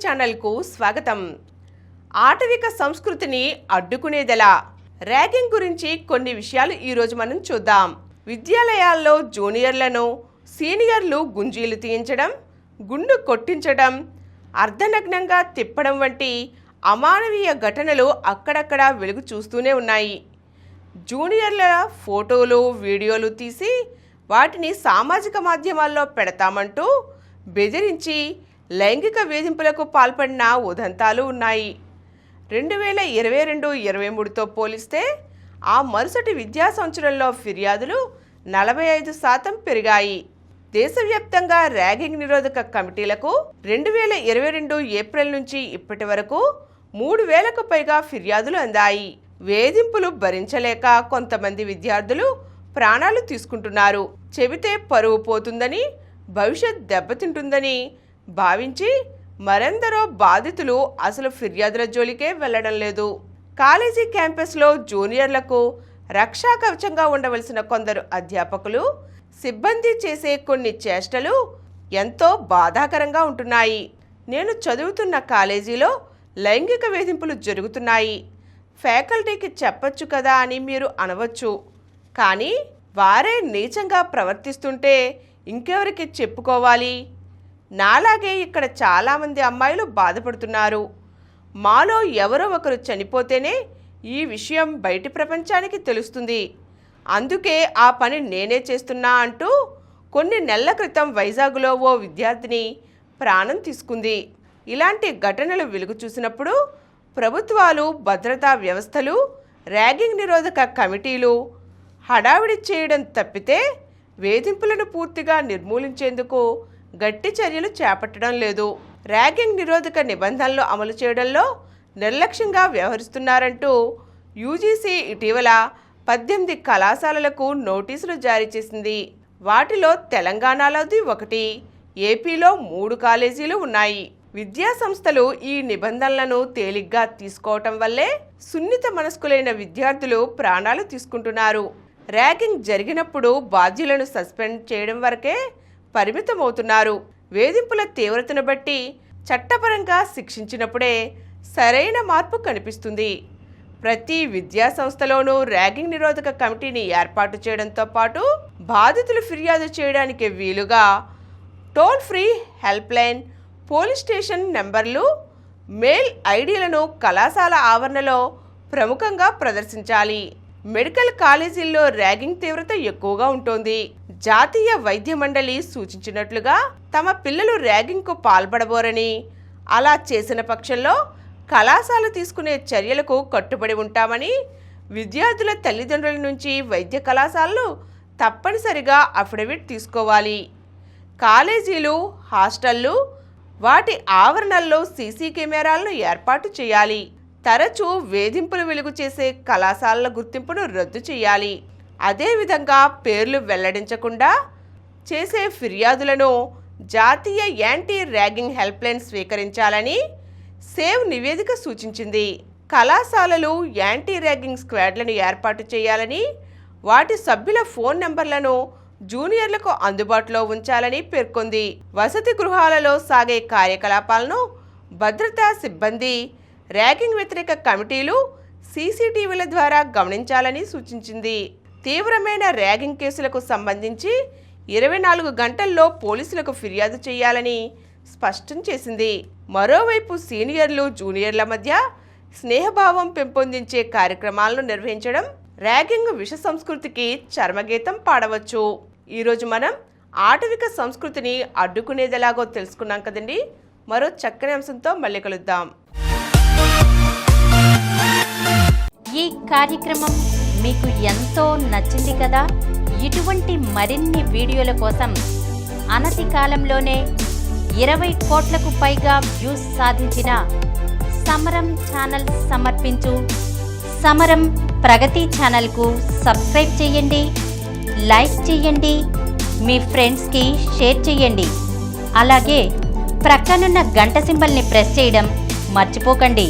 ఛానల్కు స్వాగతం. ఆటవిక సంస్కృతిని అడ్డుకునేదెలా? ర్యాగింగ్ గురించి కొన్ని విషయాలు ఈరోజు మనం చూద్దాం. విద్యాలయాల్లో జూనియర్లను సీనియర్లు గుంజీలు తీయించడం, గుండు కొట్టించడం, అర్ధనగ్నంగా తిప్పడం వంటి అమానవీయ ఘటనలు అక్కడక్కడ వెలుగు చూస్తూనే ఉన్నాయి. జూనియర్ల ఫోటోలు, వీడియోలు తీసి వాటిని సామాజిక మాధ్యమాల్లో పెడతామంటూ బెదిరించి లైంగిక వేధింపులకు పాల్పడిన ఉదంతాలు ఉన్నాయి. 2022-23తో పోలిస్తే ఆ మరుసటి విద్యా సంవత్సరంలో ఫిర్యాదులు 45% పెరిగాయి. దేశవ్యాప్తంగా ర్యాగింగ్ నిరోధక కమిటీలకు 2022 ఏప్రిల్ నుంచి ఇప్పటి వరకు 3000కు పైగా ఫిర్యాదులు అందాయి. వేధింపులు భరించలేక కొంతమంది విద్యార్థులు ప్రాణాలు తీసుకుంటున్నారు. చెబితే పరువు పోతుందని, భవిష్యత్ దెబ్బతింటుందని భావించి మరెందరో బాధితులు అసలు ఫిర్యాదుల జోలికే వెళ్లడం లేదు. కాలేజీ క్యాంపస్లో జూనియర్లకు రక్షా కవచంగా ఉండవలసిన కొందరు అధ్యాపకులు, సిబ్బంది చేసే కొన్ని చేష్టలు ఎంతో బాధాకరంగా ఉంటున్నాయి. నేను చదువుతున్న కాలేజీలో లైంగిక వేధింపులు జరుగుతున్నాయి, ఫ్యాకల్టీకి చెప్పొచ్చు కదా అని మీరు అనవచ్చు. కానీ వారే నీచంగా ప్రవర్తిస్తుంటే ఇంకెవరికి చెప్పుకోవాలి? నాలాగే ఇక్కడ చాలామంది అమ్మాయిలు బాధపడుతున్నారు. మాలో ఎవరో ఒకరు చనిపోతేనే ఈ విషయం బయటి ప్రపంచానికి తెలుస్తుంది. అందుకే ఆ పని నేనే చేస్తున్నా అంటూ కొన్ని నెలల క్రితం వైజాగ్లో ఓ విద్యార్థిని ప్రాణం తీసుకుంది. ఇలాంటి ఘటనలు వెలుగు చూసినప్పుడు ప్రభుత్వాలు, భద్రతా వ్యవస్థలు, ర్యాగింగ్ నిరోధక కమిటీలు హడావిడి చేయడం తప్పితే వేధింపులను పూర్తిగా నిర్మూలించేందుకు గట్టి చర్యలు చేపట్టడం లేదు. ర్యాగింగ్ నిరోధక నిబంధనలు అమలు చేయడంలో నిర్లక్ష్యంగా వ్యవహరిస్తున్నారంటూ యూజీసీ ఇటీవల 18 కళాశాలలకు నోటీసులు జారీ చేసింది. వాటిలో తెలంగాణలోది ఒకటి, ఏపీలో 3 కాలేజీలు ఉన్నాయి. విద్యా సంస్థలు ఈ నిబంధనలను తేలిగ్గా తీసుకోవటం వల్లే సున్నిత మనస్కులైన విద్యార్థులు ప్రాణాలు తీసుకుంటున్నారు. ర్యాగింగ్ జరిగినప్పుడు బాధ్యులను సస్పెండ్ చేయడం వరకే పరిమితమవుతున్నారు. వేధింపుల తీవ్రతను బట్టి చట్టపరంగా శిక్షించినప్పుడే సరైన మార్పు కనిపిస్తుంది. ప్రతి విద్యా సంస్థలోనూ ర్యాగింగ్ నిరోధక కమిటీని ఏర్పాటు చేయడంతో పాటు బాధితులు ఫిర్యాదు చేయడానికి వీలుగా toll free help line, police station నెంబర్లు, మెయిల్ ఐడీలను కళాశాల ఆవరణలో ప్రముఖంగా ప్రదర్శించాలి. మెడికల్ కాలేజీల్లో ర్యాగింగ్ తీవ్రత ఎక్కువగా ఉంటుంది. జాతీయ వైద్య మండలి సూచించినట్లుగా తమ పిల్లలు ర్యాగింగ్కు పాల్పడబోరని, అలా చేసిన పక్షంలో కళాశాల తీసుకునే చర్యలకు కట్టుబడి ఉంటామని విద్యార్థుల తల్లిదండ్రుల నుంచి వైద్య కళాశాలలు తప్పనిసరిగా అఫిడవిట్ తీసుకోవాలి. కాలేజీలు, హాస్టళ్లు, వాటి ఆవరణల్లో సీసీ కెమెరాలను ఏర్పాటు చేయాలి. తరచూ వేధింపులు వెలుగు చేసే కళాశాలల గుర్తింపును రద్దు చేయాలి. అదేవిధంగా పేర్లు వెల్లడించకుండా చేసే ఫిర్యాదులను జాతీయ యాంటీ ర్యాగింగ్ హెల్ప్ లైన్ స్వీకరించాలని సేవ్ నివేదిక సూచించింది. కళాశాలలు యాంటీ ర్యాగింగ్ స్క్వాడ్లను ఏర్పాటు చేయాలని, వాటి సభ్యుల ఫోన్ నెంబర్లను జూనియర్లకు అందుబాటులో ఉంచాలని పేర్కొంది. వసతి గృహాలలో సాగే కార్యకలాపాలను భద్రతా సిబ్బంది, ర్యాగింగ్ వ్యతిరేక కమిటీలు సీసీటీవీల ద్వారా గమనించాలని సూచించింది. తీవ్రమైన ర్యాగింగ్ కేసులకు సంబంధించి 24 గంటల్లో పోలీసులకు ఫిర్యాదు చేయాలని స్పష్టం చేసింది. మరోవైపు సీనియర్లు, జూనియర్ల మధ్య స్నేహభావం పెంపొందించే కార్యక్రమాలను నిర్వహించడం ర్యాగింగ్ విష సంస్కృతికి చర్మగీతం పాడవచ్చు. ఈరోజు మనం ఆటవిక సంస్కృతిని అడ్డుకునేదెలాగో తెలుసుకున్నాం కదండి. మరో చక్కని అంశంతో మళ్ళీ కలుద్దాం. ఈ కార్యక్రమం మీకు ఎంతో నచ్చింది కదా. ఇటువంటి మరిన్ని వీడియోల కోసం అనతి కాలంలోనే 20 కోట్లకు పైగా వ్యూస్ సాధించిన సమరం ఛానల్ సమర్పించు సమరం ప్రగతి ఛానల్కు సబ్స్క్రైబ్ చేయండి, లైక్ చేయండి, మీ ఫ్రెండ్స్కి షేర్ చేయండి. అలాగే ప్రక్కనున్న గంట సింబల్ని ప్రెస్ చేయడం మర్చిపోకండి.